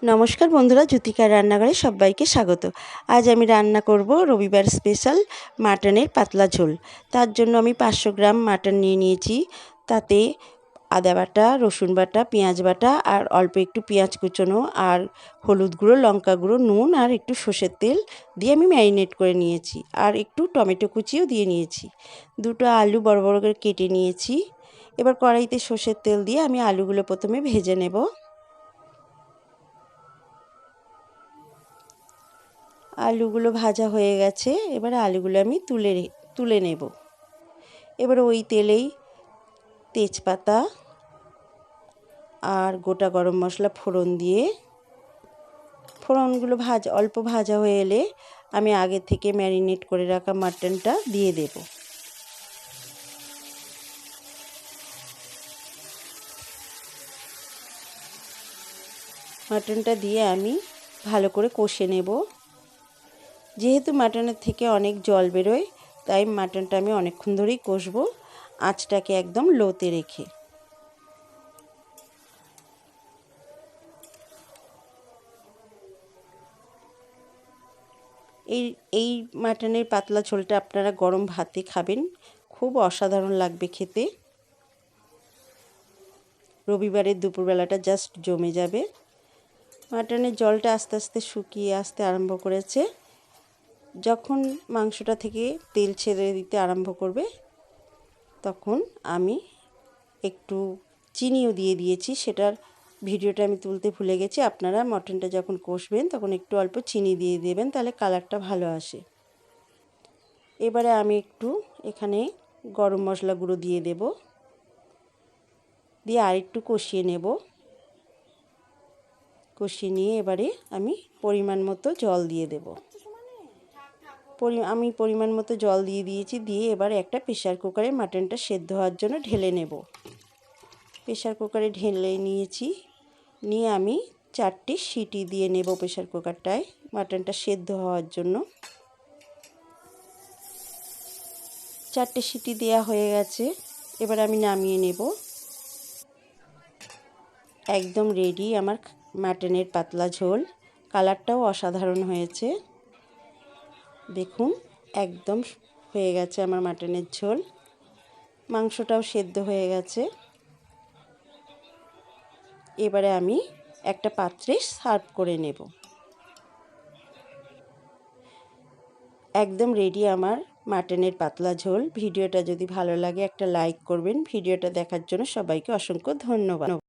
নমস্কার বন্ধুরা, জ্যোতিকার রান্নাঘরে সবাইকে স্বাগত। আজ আমি রান্না করব রবিবার স্পেশাল মাটনের পাতলা ঝোল। তার জন্য আমি 500 গ্রাম মাটন নিয়ে নিয়েছি। তাতে আদা বাটা, রসুন বাটা, পেঁয়াজ বাটা আর অল্প একটু পেঁয়াজ কুচোনো আর হলুদ গুঁড়ো, লঙ্কা গুঁড়ো, নুন আর একটু সর্ষের তেল দিয়ে আমি ম্যারিনেট করে নিয়েছি। আর একটু টমেটো কুচিও দিয়ে নিয়েছি। দুটো আলু বড় বড় করে কেটে নিয়েছি। এবার কড়াইতে সর্ষের তেল দিয়ে আমি আলুগুলো প্রথমে ভেজে নেব। আলুগুলো ভাজা হয়ে গেছে। এবার আলুগুলো আমি তুলে নেব। এবার ওই তেলেই তেজপাতা আর গোটা গরম মশলা ফোড়ন দিয়ে, ফোড়নগুলো অল্প ভাজা হয়ে এলে আমি আগে থেকে ম্যারিনেট করে রাখা মাটনটা দিয়ে দেব। মাটনটা দিয়ে আমি ভালো করে কষে নেব। যেহেতু মাটনের থেকে অনেক জল বেরোয়, তাই মাটনটা আমি অনেকক্ষণ ধরেই কষবো, আঁচটাকে একদম লোতে রেখে। এই মাটনের পাতলা ঝোলটা আপনারা গরম ভাতে খাবেন, খুব অসাধারণ লাগবে খেতে। রবিবারের দুপুরবেলাটা জাস্ট জমে যাবে। মাটনের জলটা আস্তে আস্তে শুকিয়ে আসতে আরম্ভ করেছে। যখন মাংসটা থেকে তেল ছেড়ে দিতে আরম্ভ করবে, তখন আমি একটু চিনিও দিয়ে দিয়েছি। সেটার ভিডিওটা আমি তুলতে ভুলে গেছি। আপনারা মটনটা যখন কষবেন তখন একটু অল্প চিনি দিয়ে দেবেন, তাহলে কালারটা ভালো আসে। এবারে আমি একটু এখানে গরম মশলা গুঁড়ো দিয়ে দেব, দিয়ে আরেকটু কষিয়ে নেব। কষিয়ে নিয়ে এবারে আমি পরিমাণ মতো জল দিয়ে দেব। আমি পরিমাণ মতো জল দিয়ে দিয়েছি। দিয়ে এবার একটা প্রেশার কুকারে মাটনটা সেদ্ধ হওয়ার জন্য ঢেলে নেব। প্রেশার কুকারে ঢেলে নিয়েছি। নিয়ে আমি 4টে সিটি দিয়ে নেব প্রেশার কুকারটায় মাটনটা সেদ্ধ হওয়ার জন্য। 4টে সিটি দেওয়া হয়ে গেছে। এবার আমি নামিয়ে নেব। একদম রেডি আমার মাটনের পাতলা ঝোল। কালারটাও অসাধারণ হয়েছে। দেখুন, একদম হয়ে গেছে আমার মাটনের ঝোল। মাংসটাও সেদ্ধ হয়ে গেছে। এবারে আমি একটা পাত্রে সার্ভ করে নেব। একদম রেডি আমার মাটনের পাতলা ঝোল। ভিডিওটা যদি ভালো লাগে একটা লাইক করবেন। ভিডিওটা দেখার জন্য সবাইকে অসংখ্য ধন্যবাদ।